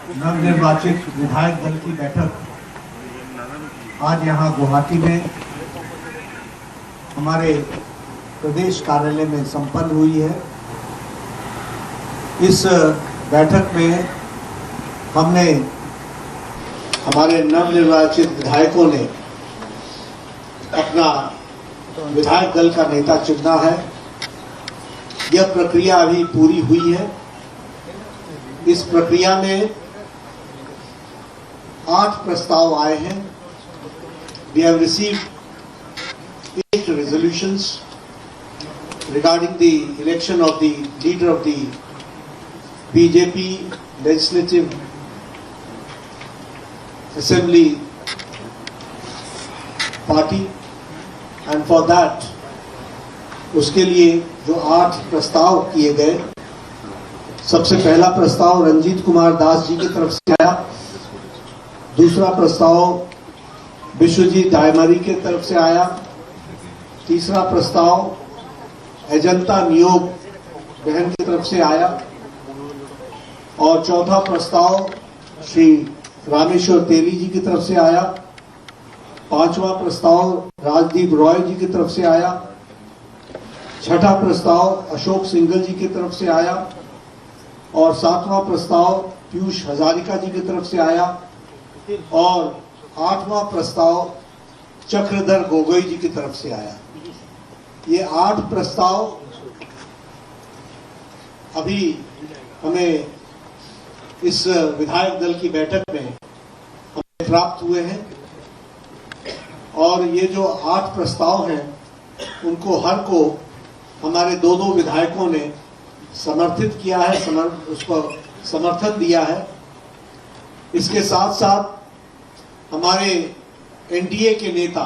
नवनिर्वाचित विधायक दल की बैठक आज यहाँ गुवाहाटी में हमारे प्रदेश कार्यालय में संपन्न हुई है। इस बैठक में हमने हमारे नवनिर्वाचित विधायकों ने अपना विधायक दल का नेता चुना है। यह प्रक्रिया अभी पूरी हुई है। इस प्रक्रिया में 8 प्रस्ताव आए हैं। We have received 8 resolutions regarding the election of the leader of the BJP Legislative Assembly Party, and for that उसके लिए जो 8 प्रस्ताव किए गए, सबसे पहला प्रस्ताव रंजीत कुमार दास जी की तरफ से आया। दूसरा प्रस्ताव विश्वजीत दायमारी की तरफ से आया। तीसरा प्रस्ताव अजंता नियोग बहन की तरफ से आया और चौथा प्रस्ताव श्री रामेश्वर तेली जी की तरफ से आया। पांचवा प्रस्ताव राजदीप रॉय जी की तरफ से आया। छठा प्रस्ताव अशोक सिंघल जी की तरफ से आया और 7वां प्रस्ताव पीयूष हजारिका जी की तरफ से आया और 8वां प्रस्ताव चक्रधर गोगोई जी की तरफ से आया। ये 8 प्रस्ताव अभी हमें इस विधायक दल की बैठक में हमें प्राप्त हुए हैं और ये जो 8 प्रस्ताव हैं उनको हर को हमारे 2-2 विधायकों ने समर्थित किया है, उसको समर्थन दिया है। इसके साथ साथ हमारे एनडीए के नेता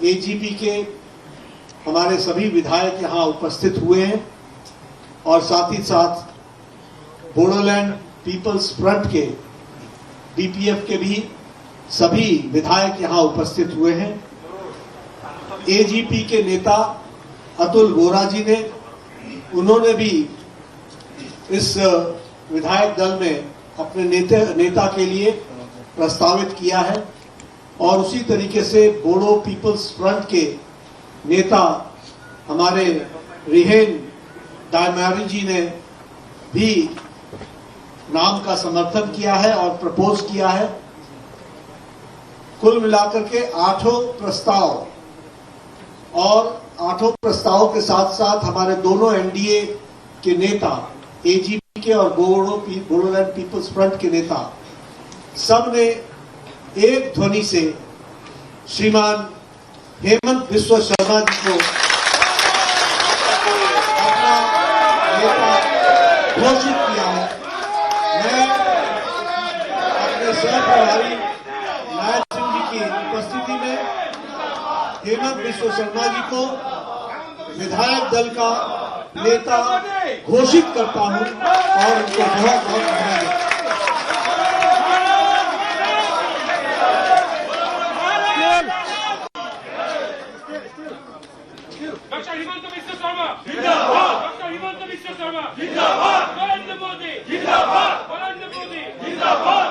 एजीपी के हमारे सभी विधायक यहाँ उपस्थित हुए हैं और साथ ही साथ बोडोलैंड पीपल्स फ्रंट के बीपीएफ के भी सभी विधायक यहाँ उपस्थित हुए हैं। एजीपी के नेता अतुल गोरा जी ने उन्होंने भी इस विधायक दल में अपने नेता के लिए प्रस्तावित किया है और उसी तरीके से बोडो पीपल्स फ्रंट के नेता हमारे रिहेन दायमारी जी ने भी नाम का समर्थन किया है और प्रपोज किया है। कुल मिलाकर के 8 प्रस्ताव और 8 प्रस्ताव के साथ साथ हमारे दोनों एनडीए के नेता एजीपी के और बोडोलैंड पीपल्स फ्रंट के नेता सब ने एक ध्वनि से श्रीमान हेमंत बिस्वा शर्मा जी को अपना नेता घोषित किया है। मैं अपने सह प्रभारी नायब सिंह जी की उपस्थिति में हेमंत बिस्वा शर्मा जी को विधायक दल का नेता घोषित करता हूं और उनको बहुत बहुत धन्यवाद। डॉक्टर हिमंत बिस्वा शर्मा जिंदाबाद, डॉक्टर हिमंत बिस्वा शर्मा जिंदाबाद, नरेंद्र मोदी जिंदाबाद, नरेंद्र मोदी जिंदाबाद।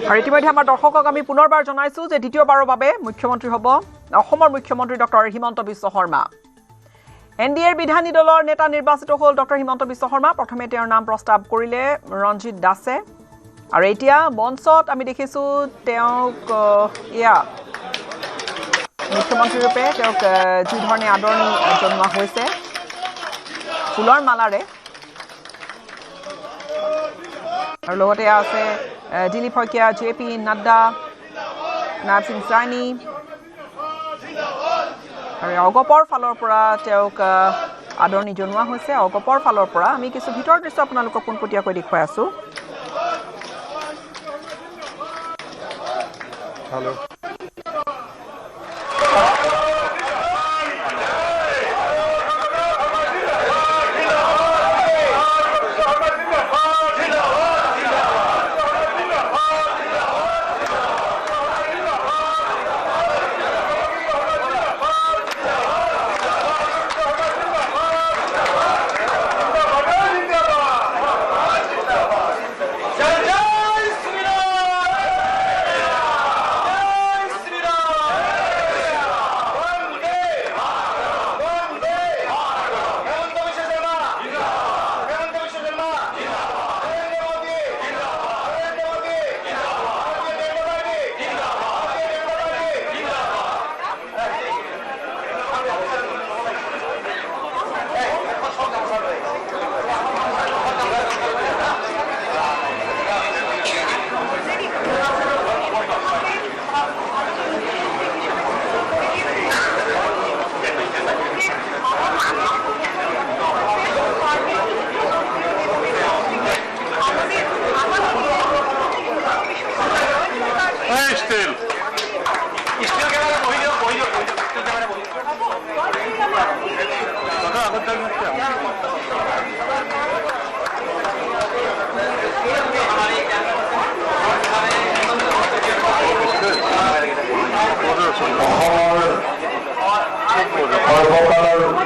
আৰু ইতিমধ্যে আমাৰ দৰ্শকক আমি পুনৰবাৰ জনাইছো যে দ্বিতীয়বাৰৰ বাবে মুখ্যমন্ত্ৰী হ'ব অসমৰ মুখ্যমন্ত্ৰী ডক্টৰ হিমন্ত বিশ্ব শৰ্মা। এনডিএৰ বিধায়ী দলৰ নেতা নিৰ্বাচিত হ'ল ডক্টৰ হিমন্ত বিশ্ব শৰ্মা। প্ৰথমে তেওঁৰ নাম প্ৰস্তাৱ কৰিলে ৰঞ্জিত দাসে আৰু এতিয়া মঞ্চত আমি দেখিছো তেওঁক মুখ্যমন্ত্ৰী ৰূপে তেওঁক যি ধৰণে আদৰণি জনোৱা হৈছে ফুলৰ মালাৰে আৰু লগতে আছে দিলীপ শইকীয়া, জেপি নাড্ডা, নায়ব সিং চাইনি আৰু অগপৰ ফালৰ পৰা তেওঁক আদৰণি জনোৱা হৈছে। অগপৰ ফালৰ পৰা আমি কিছু ভিতৰ দৃশ্য আপোনালোকক পোনপটীয়াকৈ দেখুৱাই আছো। हेलो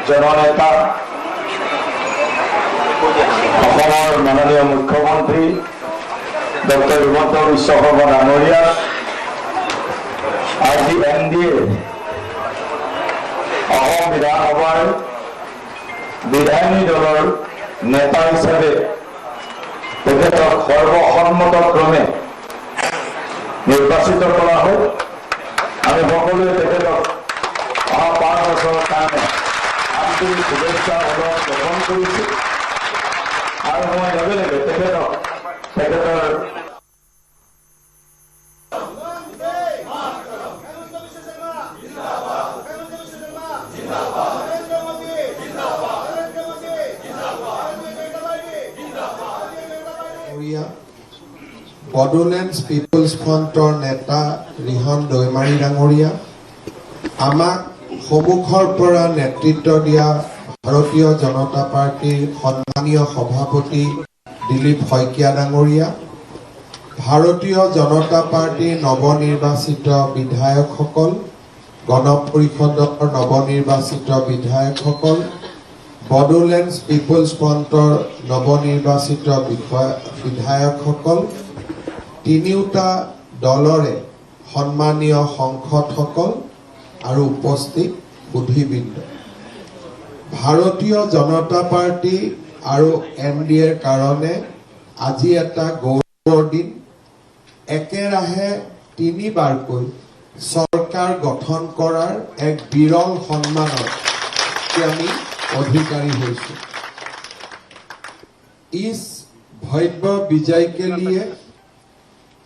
জননেতা মাননীয় মুখ্যমন্ত্ৰী ডক্টৰ হিমন্ত বিশ্ব শৰ্মা ডাঙৰীয়া আজি NDA বিধানসভাৰ বিধায়িনী দলৰ নেতা হিচাপে তেখেতক সৰ্বসন্মতক্ৰমে নিৰ্বাচিত কৰা হ'ল। আমি সকলোৱে তেখেতক অহা 5 বছৰৰ কাৰণে আন্তৰিক শুভেচ্ছা জ্ঞাপন কৰিছোঁ আৰু মই লগে লগে তেখেতৰ বড়োলেণ্ড পিপলছ ফ্ৰণ্টৰ নেতা ৰিহন দৈমাৰী ডাঙৰীয়া, আমাক সন্মুখৰ পৰা নেতৃত্ব দিয়া ভাৰতীয় জনতা পাৰ্টিৰ সন্মানীয় সভাপতি দিলীপ শইকীয়া ডাঙৰীয়া, ভাৰতীয় জনতা পাৰ্টিৰ নৱনিৰ্বাচিত বিধায়কসকল, গণ পৰিষদৰ নৱনিৰ্বাচিত বিধায়কসকল, বড়োলেণ্ড পিপলছ ফ্ৰণ্টৰ নৱনিৰ্বাচিত বিধায়কসকল, তিনিওটা দলৰে সন্মানীয় সাংসদসকল আৰু উপস্থিত সুধীবৃন্দ, ভাৰতীয় জনতা পাৰ্টি আৰু NDAৰ কাৰণে আজি এটা গৌৰৱৰ দিন। একেৰাহে 3বাৰকৈ চৰকাৰ গঠন কৰাৰ এক বিৰল সন্মানৰ আমি অধিकारी হৈছোঁ। इस भव्य विजय के लिए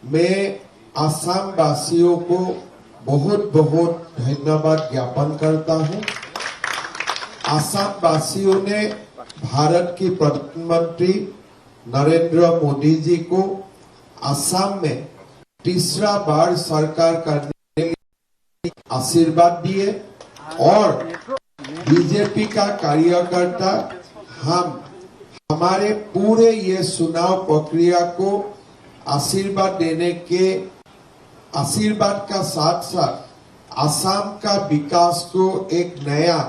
मैं असम वासियों को बहुत बहुत धन्यवाद ज्ञापन करता हूं। असम वासियों ने भारत की प्रधानमंत्री नरेंद्र मोदी जी को असम में तीसरा बार सरकार करने के लिए आशीर्वाद दिए और बीजेपी का कार्यकर्ता हमारे पूरे ये चुनाव प्रक्रिया को आशीर्वाद का साथ साथ असम का विकास को एक नया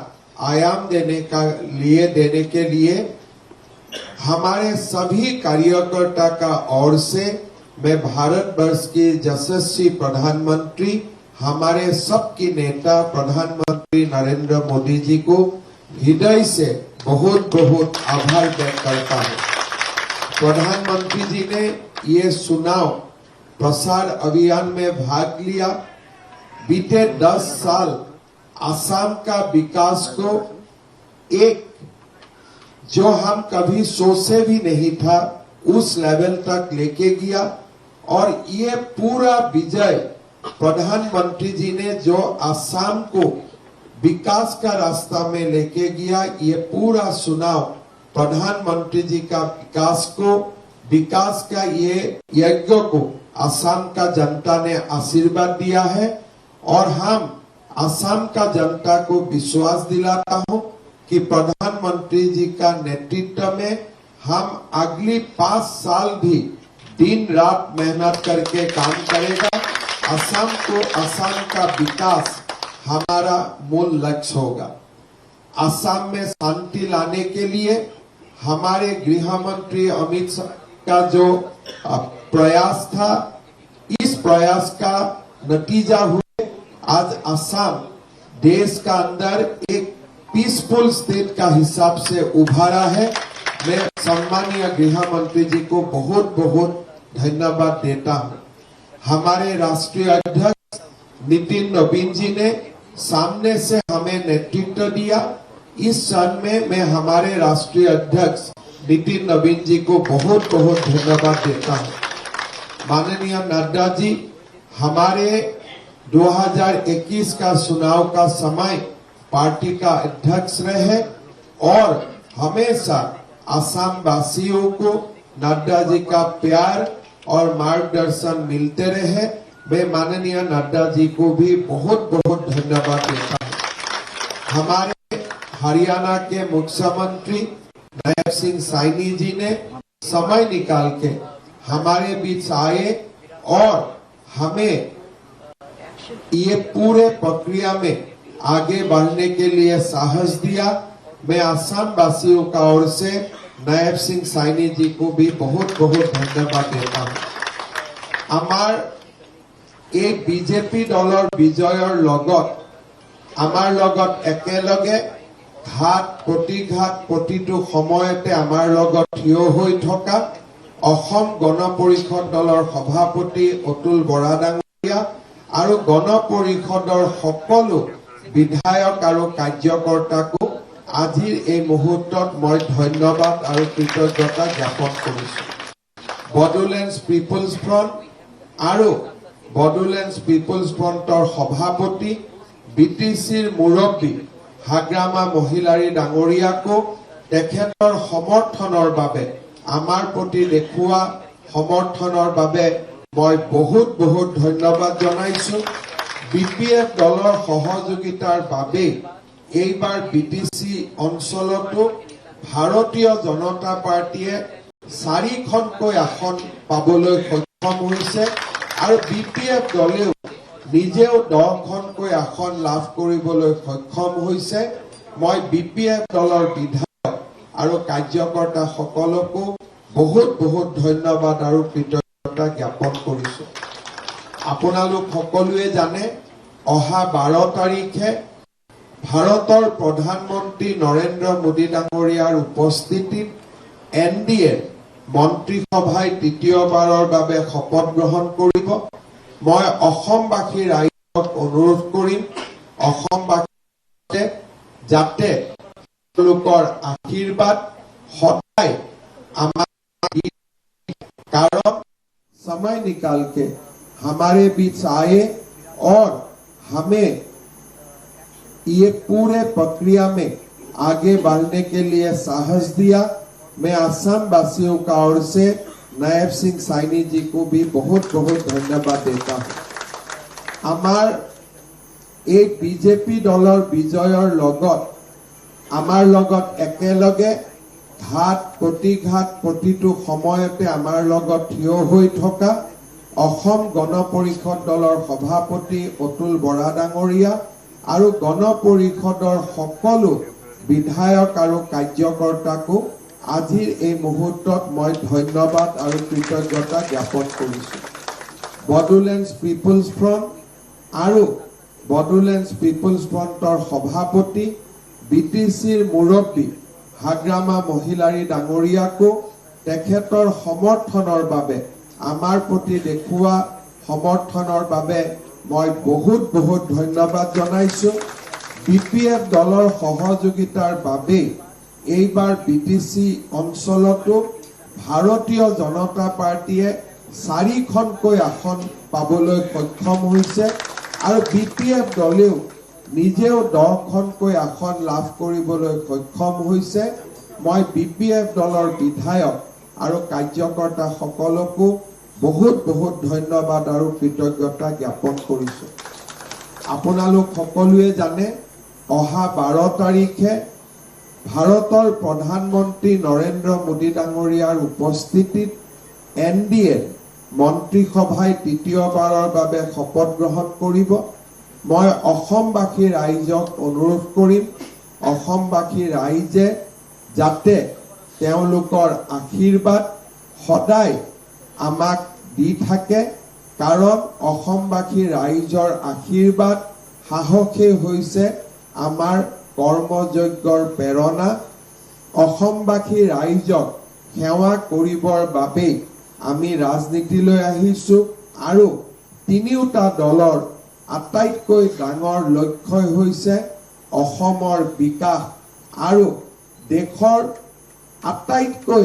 आयाम देने के लिए हमारे सभी कार्यकर्ता का ओर से मैं भारतवर्ष के यशस्वी प्रधानमंत्री हमारे सबके नेता प्रधानमंत्री नरेंद्र मोदी जी को हृदय से बहुत बहुत आभार व्यक्त करता हूं। प्रधानमंत्री जी ने ये चुनाव प्रसार अभियान में भाग लिया। बीते 10 साल असम का विकास को एक जो हम कभी सोचे भी नहीं था उस लेवल तक लेके गया और ये पूरा विजय प्रधानमंत्री जी ने जो असम को विकास का रास्ता में लेके गया, ये पूरा चुनाव प्रधानमंत्री जी का विकास का ये यज्ञ को असम का जनता ने आशीर्वाद दिया है और हम असम का जनता को विश्वास दिलाता हूं कि प्रधानमंत्री जी का नेतृत्व में हम अगली 5 साल भी दिन रात मेहनत करके काम करेगा। असम को, असम का विकास हमारा मूल लक्ष्य होगा। असम में शांति लाने के लिए हमारे गृह मंत्री अमित शाह का जो प्रयास था, इस प्रयास का नतीजा हुए आज असम देश का अंदर एक पीसफुल स्टेट का हिसाब से उभारा है। मैं सम्मानीय गृह मंत्री जी को बहुत बहुत धन्यवाद देता हूं। हमारे राष्ट्रीय अध्यक्ष नितिन नवीन जी ने सामने से हमें नेतृत्व दिया। इस क्षण में मैं हमारे राष्ट्रीय अध्यक्ष नितिन नवीन जी को बहुत बहुत धन्यवाद देता हूं। माननीय नड्डा जी हमारे 2021 का चुनाव का समय पार्टी का अध्यक्ष रहे और हमेशा असम वासियों को नड्डा जी का प्यार और मार्गदर्शन मिलते रहे। मैं माननीय नड्डा जी को भी बहुत बहुत धन्यवाद देता हूं। हमारे हरियाणा के मुख्यमंत्री नायब सिंह साइनी जी ने समय निकाल के हमारे बीच आए और हमें ये पूरे प्रक्रिया में आगे बढ़ने के लिए साहस दिया। मैं असम वासियों का ओर से नायब सिंह साइनी जी को भी बहुत बहुत धन्यवाद देता हूं। आमार एक बीजेपी दलर विजयर लगत आमार लगत एकेलगे घाट प्रतिघाट प्रतिटो समयते आमार लगत ठिय হৈ থকা অসম গণ পৰিষদ দলৰ সভাপতি অতুল বৰা ডাঙৰীয়া আৰু গণ পৰিষদৰ সকলো বিধায়ক আৰু কাৰ্যকৰ্তাকো আজিৰ এই মুহূৰ্তত মই ধন্যবাদ আৰু কৃতজ্ঞতা জ্ঞাপন কৰিছো। বডোলেণ্ড পিপলছ ফ্ৰণ্ট আৰু বডোলেণ্ড পিপলছ ফ্ৰণ্টৰ সভাপতি বিটিচিৰ মুৰব্বী হাগ্ৰামা মহিলাৰী ডাঙৰীয়াকো তেখেতৰ সমৰ্থনৰ বাবে আমাৰ প্ৰতি দেখুওৱা সমৰ্থনৰ বাবে মই বহুত বহুত ধন্যবাদ জনাইছো। বিপিএফ দলৰ সহযোগিতাৰ বাবে এইবাৰ বিটিচি অঞ্চলতো ভাৰতীয় জনতা পাৰ্টিয়ে 4খনকৈ আসন পাবলৈ সক্ষম হৈছে আৰু বিপিএফ দলেও নিজেও 10খনকৈ আসন লাভ কৰিবলৈ সক্ষম হৈছে। মই বিপিএফ দলৰ বিধায়ক আৰু কাৰ্যকৰ্তা সকলকো বহুত বহুত ধন্যবাদ আৰু কৃতজ্ঞতা জ্ঞাপন কৰিছো। আপোনালোক সকলোৱে জানে অহা 12 তাৰিখে ভাৰতৰ প্ৰধানমন্ত্ৰী নৰেন্দ্ৰ মোদী ডাঙৰীয়াৰ উপস্থিতিত এনডিএ মন্ত্ৰীসভাই তৃতীয়বাৰৰ বাবে শপত গ্ৰহণ কৰিব। মই অসমবাসী ৰাইজক অনুৰোধ কৰিম অসমবাসীয়ে যাতে লোকৰ आशीर्वाद सदाय कारण समय निकाल के हमारे बीच आए और हमें ये पूरे प्रक्रिया में आगे बढ़ने के लिए साहस दिया। मैं असम वासियों का ओर से नायब सिंह साइनी जी को भी बहुत बहुत धन्यवाद देता हूं। आमार एक बीजेपी दलर विजयर लगत आमार लगत एकेलगे घाट प्रतिघाट प्रतिटो समयते आमार लगत ठिय হৈ থকা অসম গণ পৰিষদ দলৰ সভাপতি অতুল বৰা ডাঙৰীয়া আৰু গণ পৰিষদৰ সকলো বিধায়ক আৰু কাৰ্যকৰ্তাকো আজিৰ এই মুহূৰ্তত মই ধন্যবাদ আৰু কৃতজ্ঞতা জ্ঞাপন কৰিছো। বডোলেণ্ড পিপলছ ফ্ৰণ্ট আৰু বডোলেণ্ড পিপলছ ফ্ৰণ্টৰ সভাপতি বিটিচিৰ মুৰব্বী হাগ্ৰামা মহিলাৰী ডাঙৰীয়াকো তেখেতৰ সমৰ্থনৰ বাবে আমাৰ প্ৰতি দেখুওৱা সমৰ্থনৰ বাবে মই বহুত বহুত ধন্যবাদ জনাইছো। বিপিএফ দলৰ সহযোগিতাৰ বাবে এইবাৰ বিটিচি অঞ্চলতো ভাৰতীয় জনতা পাৰ্টিয়ে 4খনকৈ আসন পাবলৈ সক্ষম হৈছে আৰু বিপিএফ দলেও নিজেও 10খনকৈ আসন লাভ কৰিবলৈ সক্ষম হৈছে। মই বিপিএফ দলৰ বিধায়ক আৰু কাৰ্যকৰ্তা সকলকো বহুত বহুত ধন্যবাদ আৰু কৃতজ্ঞতা জ্ঞাপন কৰিছোঁ। আপোনালোক সকলোৱে জানে অহা 12 তাৰিখে ভাৰতৰ প্ৰধানমন্ত্ৰী নৰেন্দ্ৰ মোদী ডাঙৰীয়াৰ উপস্থিতিত NDA মন্ত্ৰীসভাই তৃতীয়বাৰৰ বাবে শপত গ্ৰহণ কৰিব। মই অসমবাসী ৰাইজক অনুৰোধ কৰিম অসমবাসী ৰাইজে যাতে তেওঁলোকৰ আশীৰ্বাদ সদায় আমাক দি থাকে, কাৰণ অসমবাসী ৰাইজৰ আশীৰ্বাদ সাহসেই হৈছে আমাৰ কৰ্মযজ্ঞৰ প্ৰেৰণা। অসমবাসী ৰাইজক সেৱা কৰিবৰ বাবে আমি ৰাজনীতিলৈ আহিছোঁ আৰু তিনিওটা দলৰ আটাইতকৈ ডাঙৰ লক্ষ্যই হৈছে অসমৰ বিকাশ আৰু দেশৰ আটাইতকৈ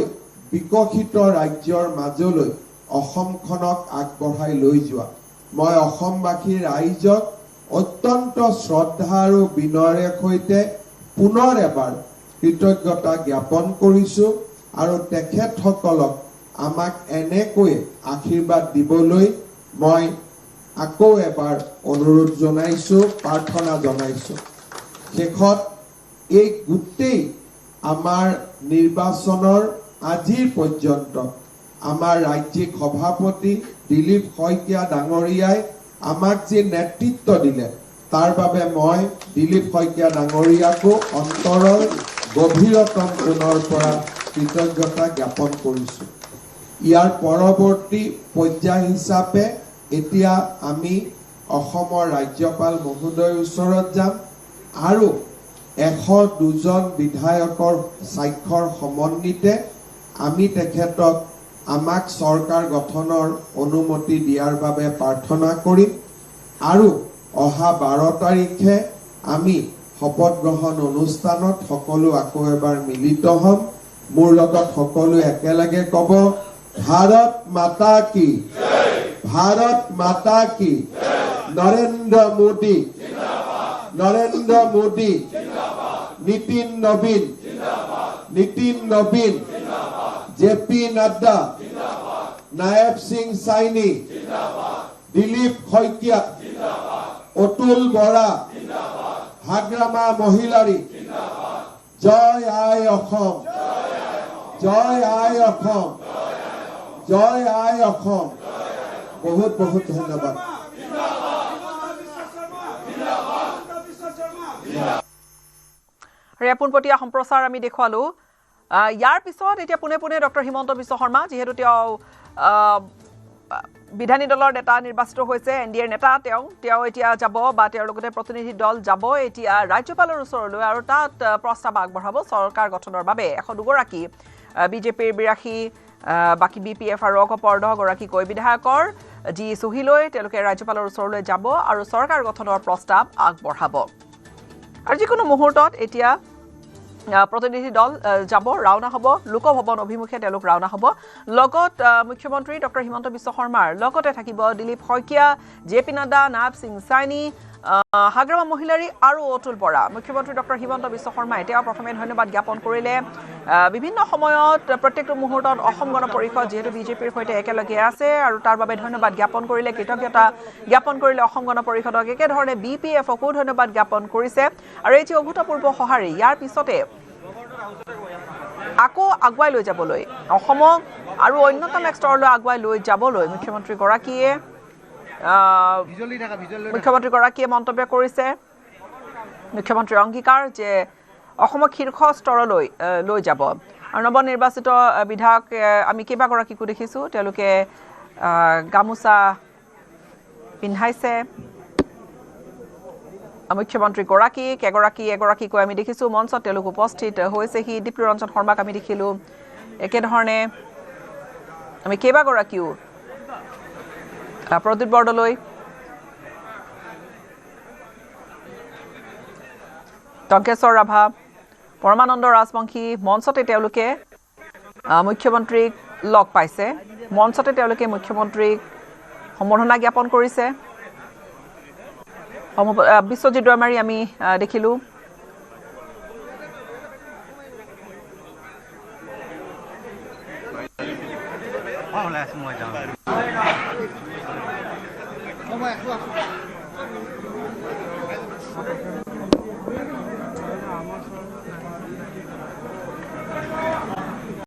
বিকশিত ৰাজ্যৰ মাজলৈ অসমখনক আগবঢ়াই লৈ যোৱা। মই অসমবাসী ৰাইজক অত্যন্ত শ্ৰদ্ধা আৰু বিনয়েৰে সৈতে পুনৰ এবাৰ কৃতজ্ঞতা জ্ঞাপন কৰিছোঁ আৰু তেখেতসকলক আমাক এনেকৈ আশীৰ্বাদ দিবলৈ মই আকৌ এবাৰ অনুৰোধ জনাইছোঁ, প্ৰাৰ্থনা জনাইছোঁ। শেষত এই গোটেই আমাৰ নিৰ্বাচনৰ আজিৰ পৰ্যন্ত আমাৰ ৰাজ্যিক সভাপতি দিলীপ শইকীয়া ডাঙৰীয়াই আমাক যি নেতৃত্ব দিলে তাৰ বাবে মই দিলীপ শইকীয়া ডাঙৰীয়াকো অন্তৰৰ গভীৰতম কোণৰ পৰা কৃতজ্ঞতা জ্ঞাপন কৰিছোঁ। ইয়াৰ পৰৱৰ্তী পৰ্যায় হিচাপে এতিয়া আমি অসমৰ ৰাজ্যপাল মহোদয়ৰ ওচৰত যাম আৰু 102জন বিধায়কৰ স্বাক্ষৰ সমন্বিতে আমি তেখেতক আমাক চৰকাৰ গঠনৰ অনুমতি দিয়াৰ বাবে প্ৰাৰ্থনা কৰিম আৰু অহা 12 তাৰিখে আমি শপত গ্ৰহণ অনুষ্ঠানত সকলো আকৌ এবাৰ মিলিত হ'ম। মোৰ লগত সকলো একেলগে ক'ব, ভাৰত মাতা কি ভাৰত মাতা কি নৰেন্দ্ৰ মোদী নৰেন্দ্ৰ মোদী নীতিন নবীন JP নাড্ডা নায়েব সিং সাইনি দিলীপ শইকীয়া অতুল বৰা হাগ্ৰামা মহিলাৰী জয় আই অসম জয় আই অসম জয় আই অসম। বহুত বহুত ধন্যবাদ। পোনপটীয়া সম্প্ৰচাৰ আমি দেখুৱালোঁ। ইয়াৰ পিছত এতিয়া পোনে পোনে ডক্টৰ হিমন্ত বিশ্ব শৰ্মা, যিহেতু তেওঁ বিধায়ী দলৰ নেতা নিৰ্বাচিত হৈছে, NDAৰ নেতা তেওঁ এতিয়া যাব বা তেওঁৰ লগতে প্ৰতিনিধি দল যাব এতিয়া ৰাজ্যপালৰ ওচৰলৈ আৰু তাত প্ৰস্তাৱ আগবঢ়াব চৰকাৰ গঠনৰ বাবে। 102গৰাকী বিজেপিৰ 82, বাকী BPF আৰু অগপৰ 10গৰাকীকৈ বিধায়কৰ যি চহী লৈ তেওঁলোকে ৰাজ্যপালৰ ওচৰলৈ যাব আৰু চৰকাৰ গঠনৰ প্ৰস্তাৱ আগবঢ়াব। আৰু যিকোনো মুহূৰ্তত এতিয়া প্ৰতিনিধি দল যাব, ৰাওনা হ'ব, লোকভৱন অভিমুখে তেওঁলোক ৰাওনা হ'ব। লগত মুখ্যমন্ত্ৰী ডক্টৰ হিমন্ত বিশ্ব শৰ্মাৰ লগতে থাকিব দিলীপ শইকীয়া, JP নাড্ডা, নায়েব সিং সাইনি, হাগ্ৰামা মহিলাৰী আৰু অতুল বৰা। মুখ্যমন্ত্ৰী ডক্টৰ হিমন্ত বিশ্ব শৰ্মাই তেওঁ প্ৰথমে ধন্যবাদ জ্ঞাপন কৰিলে। বিভিন্ন সময়ত প্ৰত্যেকটো মুহূৰ্তত অসম গণ পৰিষদ যিহেতু বিজেপিৰ সৈতে একেলগে আছে আৰু তাৰ বাবে ধন্যবাদ জ্ঞাপন কৰিলে, কৃতজ্ঞতা জ্ঞাপন কৰিলে অসম গণ পৰিষদক। একেধৰণে BPFকো ধন্যবাদ জ্ঞাপন কৰিছে। আৰু এই যি অভূতপূৰ্ব সঁহাৰি, ইয়াৰ পিছতে আকৌ আগুৱাই লৈ যাবলৈ অসমক আৰু অন্যতম এক স্তৰলৈ আগুৱাই লৈ যাবলৈ মুখ্যমন্ত্ৰীগৰাকীয়ে মন্তব্য কৰিছে। মুখ্যমন্ত্ৰীৰ অংগীকাৰ যে অসমক শীৰ্ষ স্তৰলৈ লৈ যাব। আৰু নৱনিৰ্বাচিত বিধায়ক আমি কেইবাগৰাকীকো দেখিছোঁ, তেওঁলোকে গামোচা পিন্ধাইছে। মুখ্যমন্ত্ৰীগৰাকীক এগৰাকীকৈ আমি দেখিছোঁ মঞ্চত তেওঁলোক উপস্থিত হৈছেহি। দীপ্তি ৰঞ্জন শৰ্মাক আমি দেখিলোঁ, একেধৰণে আমি কেইবাগৰাকীও প্ৰদীপ বৰদলৈ, টংকেশ্বৰ ৰাভা, পৰমানন্দ ৰাজবংশী মঞ্চতে তেওঁলোকে মুখ্যমন্ত্ৰীক লগ পাইছে, মঞ্চতে তেওঁলোকে মুখ্যমন্ত্ৰীক সম্বৰ্ধনা জ্ঞাপন কৰিছে। বিশ্বজিৎ দৈমাৰী আমি দেখিলোঁ। সময়